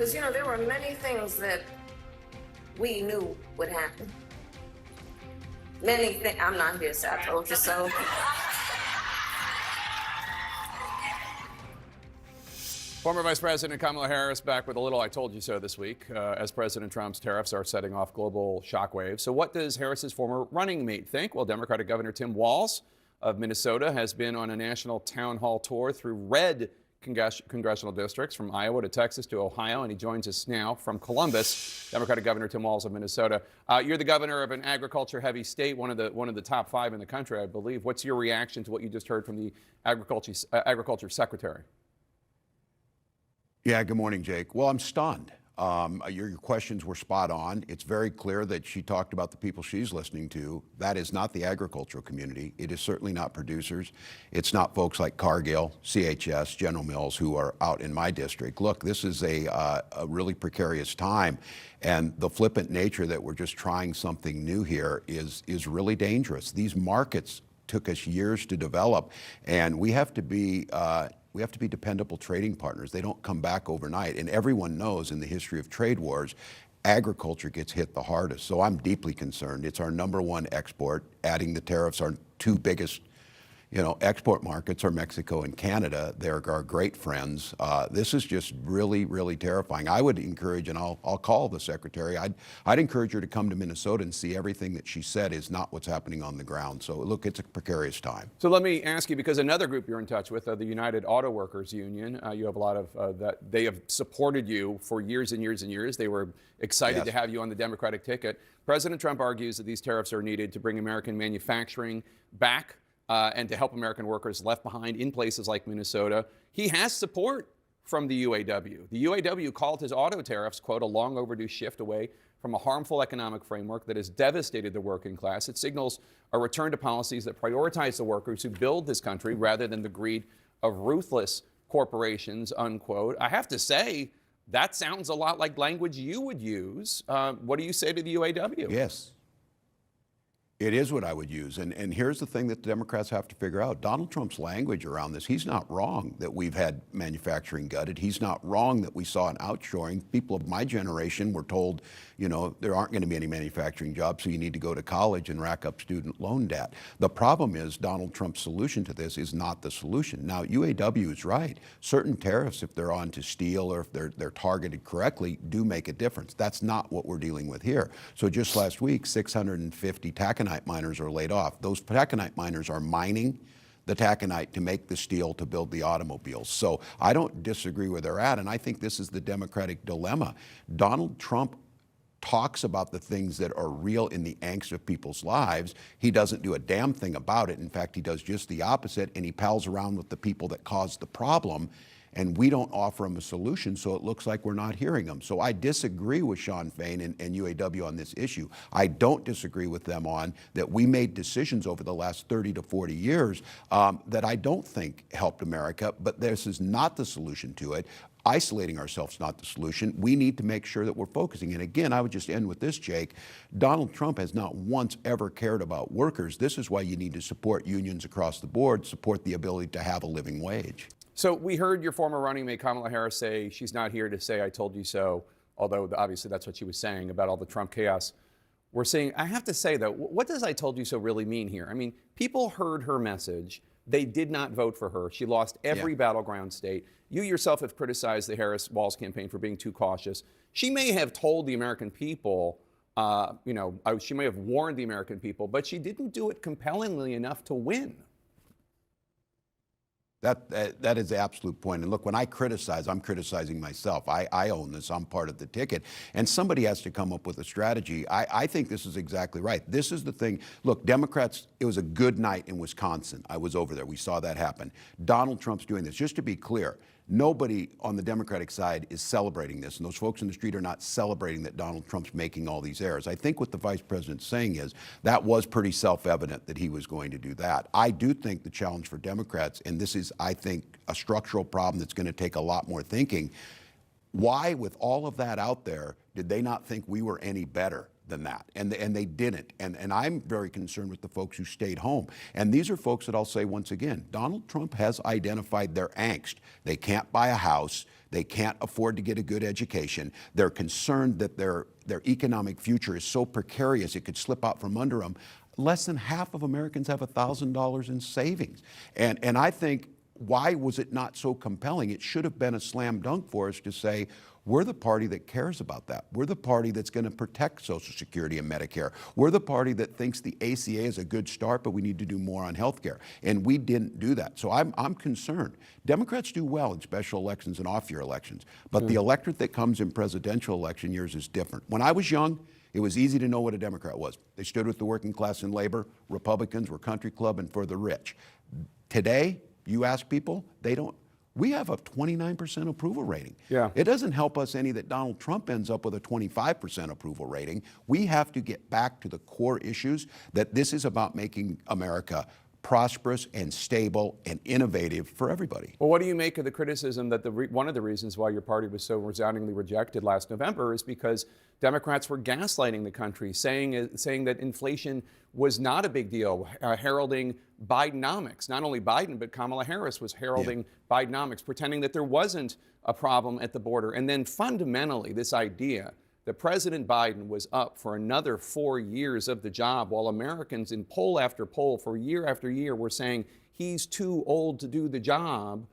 Because, there were many things that we knew would happen. Many things. I'm not here, so I told you so. Former Vice President Kamala Harris back with a little "I told you so" this week as President Trump's tariffs are setting off global shockwaves. So what does Harris's former running mate think? Well, Democratic Governor Tim Walz of Minnesota has been on a national town hall tour through red congressional districts from Iowa to Texas to Ohio, and he joins us now from Columbus. Democratic Governor Tim Walz of Minnesota. You're the governor of an agriculture-heavy state, one of the top 5 in the country, I believe. What's your reaction to what you just heard from the agriculture secretary? Yeah, good morning, Jake. Well, I'm stunned. Your questions were spot on. It's very clear that she talked about the people she's listening to. That is not the agricultural community. It is certainly not producers. It's not folks like Cargill, CHS, General Mills, who are out in my district. Look, this is a really precarious time, and the flippant nature that we're just trying something new here is really dangerous. These markets took us years to develop, and we have to be dependable trading partners. They don't come back overnight. And everyone knows in the history of trade wars, agriculture gets hit the hardest. So I'm deeply concerned. It's our #1 export. Adding the tariffs, our 2 biggest export markets are Mexico and Canada. They're our great friends. This is just really, really terrifying. I would encourage, and I'll call the secretary, I'd encourage her to come to Minnesota and see everything that she said is not what's happening on the ground. So look, it's a precarious time. So let me ask you, because another group you're in touch with, the United Auto Workers Union, you have a lot of that. They have supported you for years and years and years. They were excited to have you on the Democratic ticket. President Trump argues that these tariffs are needed to bring American manufacturing back and to help American workers left behind in places like Minnesota. He has support from the UAW. The UAW called his auto tariffs, quote, "a long overdue shift away from a harmful economic framework that has devastated the working class. It signals a return to policies that prioritize the workers who build this country rather than the greed of ruthless corporations," unquote. I have to say, that sounds a lot like language you would use. What do you say to the UAW? Yes. It is what I would use. And here's the thing that the Democrats have to figure out. Donald Trump's language around this, he's not wrong that we've had manufacturing gutted. He's not wrong that we saw an outshoring. People of my generation were told, there aren't going to be any manufacturing jobs, so you need to go to college and rack up student loan debt. The problem is Donald Trump's solution to this is not the solution. Now, UAW is right. Certain tariffs, if they're on to steel or if they're targeted correctly, do make a difference. That's not what we're dealing with here. So just last week, 650 taconite miners are laid off. Those taconite miners are mining the taconite to make the steel to build the automobiles. So I don't disagree where they're at, and I think this is the Democratic dilemma. Donald Trump talks about the things that are real in the angst of people's lives. He doesn't do a damn thing about it. In fact, he does just the opposite, and he pals around with the people that caused the problem. And we don't offer them a solution, so it looks like we're not hearing them. So I disagree with Sean Fain and UAW on this issue. I don't disagree with them on that we made decisions over the last 30 to 40 years that I don't think helped America, but this is not the solution to it. Isolating ourselves is not the solution. We need to make sure that we're focusing. And again, I would just end with this, Jake. Donald Trump has not once ever cared about workers. This is why you need to support unions across the board, support the ability to have a living wage. So we heard your former running mate Kamala Harris say she's not here to say "I told you so," although obviously that's what she was saying about all the Trump chaos. We're seeing, I have to say though, what does "I told you so" really mean here? I mean, people heard her message. They did not vote for her. She lost every battleground state. You yourself have criticized the Harris-Walz campaign for being too cautious. She may have told the American people, she may have warned the American people, but she didn't do it compellingly enough to win. That is the absolute point. And look, when I criticize, I'm criticizing myself. I own this. I'm part of the ticket. And somebody has to come up with a strategy. I think this is exactly right. This is the thing. Look, Democrats, it was a good night in Wisconsin. I was over there. We saw that happen. Donald Trump's doing this. Just to be clear, nobody on the Democratic side is celebrating this, and those folks in the street are not celebrating that Donald Trump's making all these errors. I think what the vice president's saying is that was pretty self-evident that he was going to do that. I do think the challenge for Democrats, and this is, I think, a structural problem that's going to take a lot more thinking, why, with all of that out there, did they not think we were any better than that? And they didn't. And I'm very concerned with the folks who stayed home. And these are folks that I'll say once again, Donald Trump has identified their angst. They can't buy a house. They can't afford to get a good education. They're concerned that their economic future is so precarious it could slip out from under them. Less than half of Americans have $1,000 in savings. And I think, why was it not so compelling? It should have been a slam dunk for us to say, we're the party that cares about that. We're the party that's going to protect Social Security and Medicare. We're the party that thinks the ACA is a good start, but we need to do more on health care. And we didn't do that. So I'm concerned. Democrats do well in special elections and off-year elections, but the electorate that comes in presidential election years is different. When I was young, it was easy to know what a Democrat was. They stood with the working class and labor. Republicans were country club and for the rich. Today, you ask people, they don't. We have a 29% approval rating. Yeah. It doesn't help us any that Donald Trump ends up with a 25% approval rating. We have to get back to the core issues, that this is about making America prosperous and stable and innovative for everybody. Well, what do you make of the criticism that one of the reasons why your party was so resoundingly rejected last November is because Democrats were gaslighting the country, saying that inflation was not a big deal, heralding Bidenomics. Not only Biden, but Kamala Harris was heralding Bidenomics, pretending that there wasn't a problem at the border. And then fundamentally, this idea that President Biden was up for another 4 years of the job, while Americans in poll after poll for year after year were saying he's too old to do the job.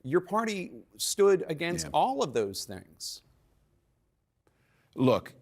Your party stood against all of those things. Look,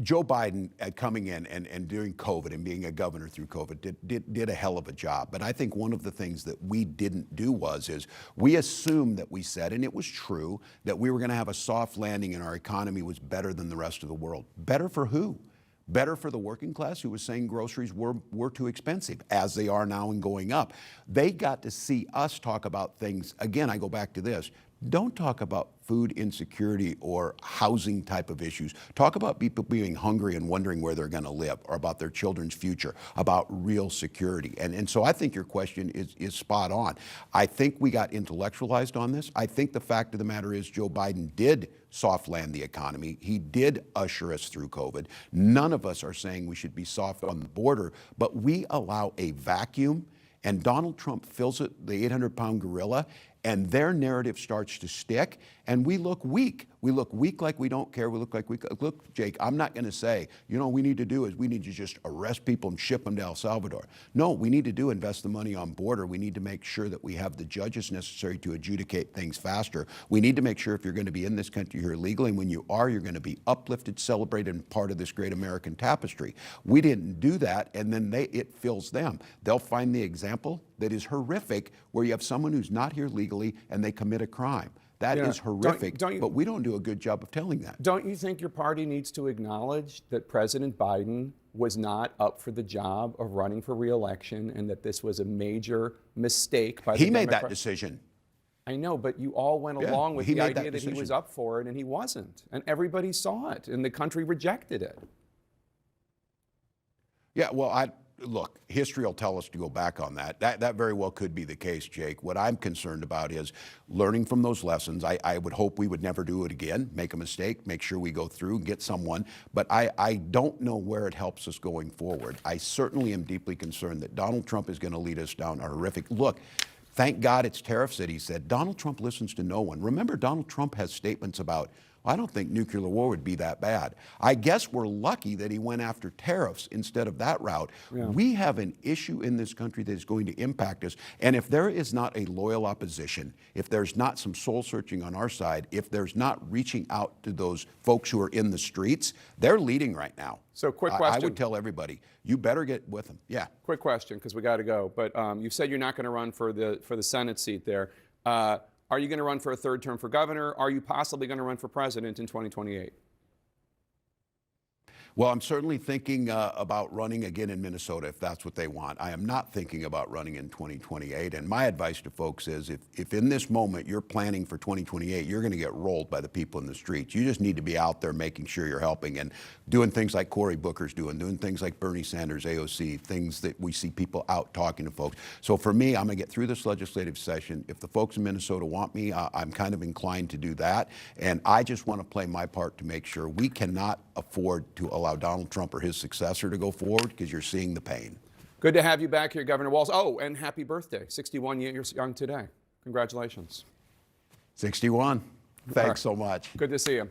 Joe Biden coming in and during COVID and being a governor through COVID did a hell of a job. But I think one of the things that we didn't do is we assumed that we said, and it was true, that we were going to have a soft landing and our economy was better than the rest of the world. Better for who? Better for the working class who was saying groceries were too expensive, as they are now and going up. They got to see us talk about things. Again, I go back to this. Don't talk about food insecurity or housing type of issues. Talk about people being hungry and wondering where they're going to live, or about their children's future, about real security. And so I think your question is spot on. I think we got intellectualized on this. I think the fact of the matter is Joe Biden did soft land the economy. He did usher us through COVID. None of us are saying we should be soft on the border, but we allow a vacuum, and Donald Trump fills it, the 800-pound gorilla, and their narrative starts to stick, and we look weak. We look weak like we don't care. We look like look, Jake, I'm not going to say, what we need to do is we need to just arrest people and ship them to El Salvador. No, we need to invest the money on border. We need to make sure that we have the judges necessary to adjudicate things faster. We need to make sure if you're going to be in this country here legally, and when you are, you're going to be uplifted, celebrated, and part of this great American tapestry. We didn't do that, and then it fills them. They'll find the example that is horrific, where you have someone who's not here legally and they commit a crime. That is horrific, but we don't do a good job of telling that. Don't you think your party needs to acknowledge that President Biden was not up for the job of running for re-election, and that this was a major mistake by the Democrat? He made that decision. I know, but you all went along with the idea that he was up for it, and he wasn't. And everybody saw it, and the country rejected it. Yeah, well, look, history will tell us to go back on that. That very well could be the case, Jake. What I'm concerned about is learning from those lessons. I would hope we would never do it again, make a mistake, make sure we go through and get someone. But I don't know where it helps us going forward. I certainly am deeply concerned that Donald Trump is going to lead us down a horrific look. Thank God it's tariffs that he said. Donald Trump listens to no one. Remember, Donald Trump has statements about, I don't think nuclear war would be that bad. I guess we're lucky that he went after tariffs instead of that route. Yeah. We have an issue in this country that is going to impact us. And if there is not a loyal opposition, if there's not some soul searching on our side, if there's not reaching out to those folks who are in the streets, they're leading right now. So quick question. I would tell everybody, you better get with them. Yeah. Quick question, because we got to go. But you said you're not going to run for the Senate seat there. Are you going to run for a third term for governor? Are you possibly going to run for president in 2028? Well, I'm certainly thinking about running again in Minnesota if that's what they want. I am not thinking about running in 2028. And my advice to folks is if in this moment you're planning for 2028, you're going to get rolled by the people in the streets. You just need to be out there making sure you're helping and doing things like Cory Booker's doing things like Bernie Sanders, AOC, things that we see people out talking to folks. So for me, I'm going to get through this legislative session. If the folks in Minnesota want me, I'm kind of inclined to do that. And I just want to play my part to make sure we cannot afford to allow Donald Trump or his successor to go forward, because you're seeing the pain. Good to have you back here, Governor Walz. Oh, and happy birthday. 61 years young today. Congratulations. 61. Thanks so much. Good to see you.